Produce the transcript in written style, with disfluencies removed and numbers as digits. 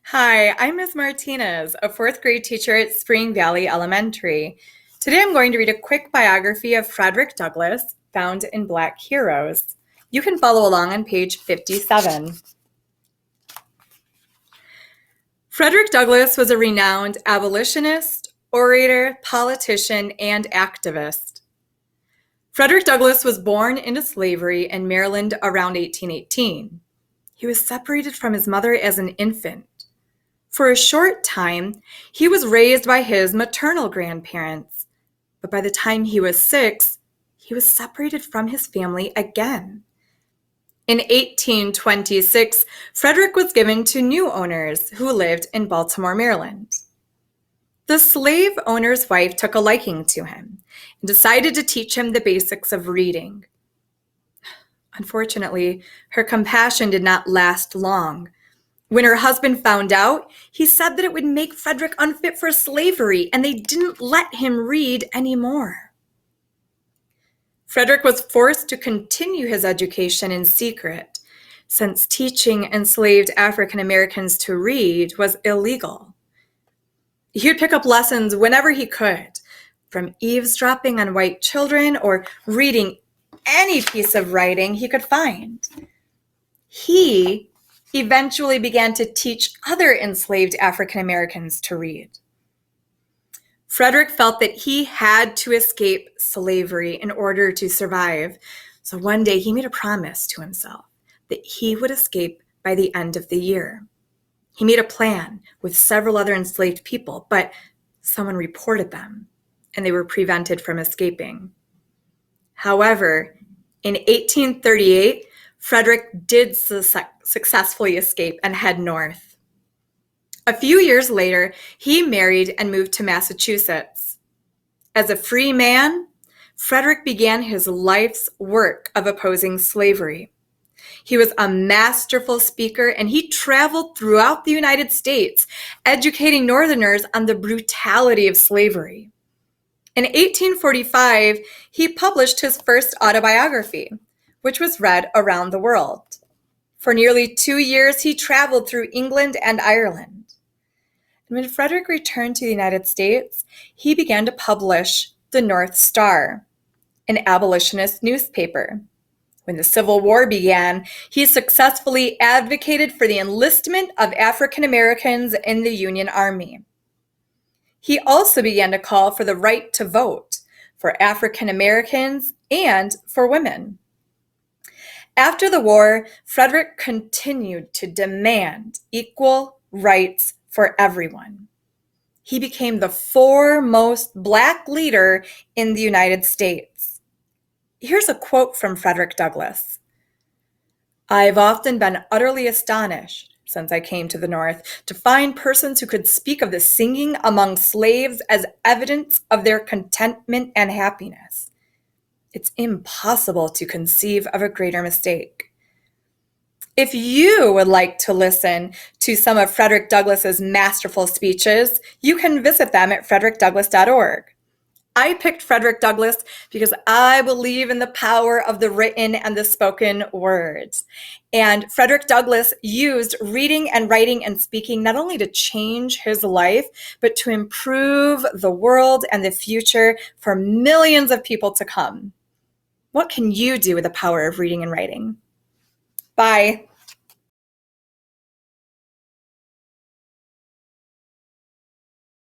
Hi, I'm Ms. Martinez, a fourth grade teacher at Spring Valley Elementary. Today I'm going to read a quick biography of Frederick Douglass found in Black Heroes. You can follow along on page 57. Frederick Douglass was a renowned abolitionist, orator, politician, and activist. Frederick Douglass was born into slavery in Maryland around 1818. He was separated from his mother as an infant. For a short time, he was raised by his maternal grandparents, but by the time he was 6, he was separated from his family again. In 1826, Frederick was given to new owners who lived in Baltimore, Maryland. The slave owner's wife took a liking to him and decided to teach him the basics of reading. Unfortunately, her compassion did not last long. When her husband found out, he said that it would make Frederick unfit for slavery, and they didn't let him read anymore. Frederick was forced to continue his education in secret, since teaching enslaved African Americans to read was illegal. He would pick up lessons whenever he could, from eavesdropping on white children or reading any piece of writing he could find. He eventually began to teach other enslaved African Americans to read. Frederick felt that he had to escape slavery in order to survive. So one day he made a promise to himself that he would escape by the end of the year. He made a plan with several other enslaved people, but someone reported them and they were prevented from escaping. However, in 1838, Frederick did successfully escape and head north. A few years later, he married and moved to Massachusetts. As a free man, Frederick began his life's work of opposing slavery. He was a masterful speaker, and he traveled throughout the United States, educating Northerners on the brutality of slavery. In 1845, he published his first autobiography, which was read around the world. For nearly 2 years, he traveled through England and Ireland. And when Frederick returned to the United States, he began to publish the North Star, an abolitionist newspaper. When the Civil War began, he successfully advocated for the enlistment of African Americans in the Union Army. He also began to call for the right to vote for African Americans and for women. After the war, Frederick continued to demand equal rights for everyone. He became the foremost Black leader in the United States. Here's a quote from Frederick Douglass. "I've often been utterly astonished, since I came to the North, to find persons who could speak of the singing among slaves as evidence of their contentment and happiness. It's impossible to conceive of a greater mistake." If you would like to listen to some of Frederick Douglass's masterful speeches, you can visit them at frederickdouglass.org. I picked Frederick Douglass because I believe in the power of the written and the spoken words. And Frederick Douglass used reading and writing and speaking not only to change his life, but to improve the world and the future for millions of people to come. What can you do with the power of reading and writing? Bye.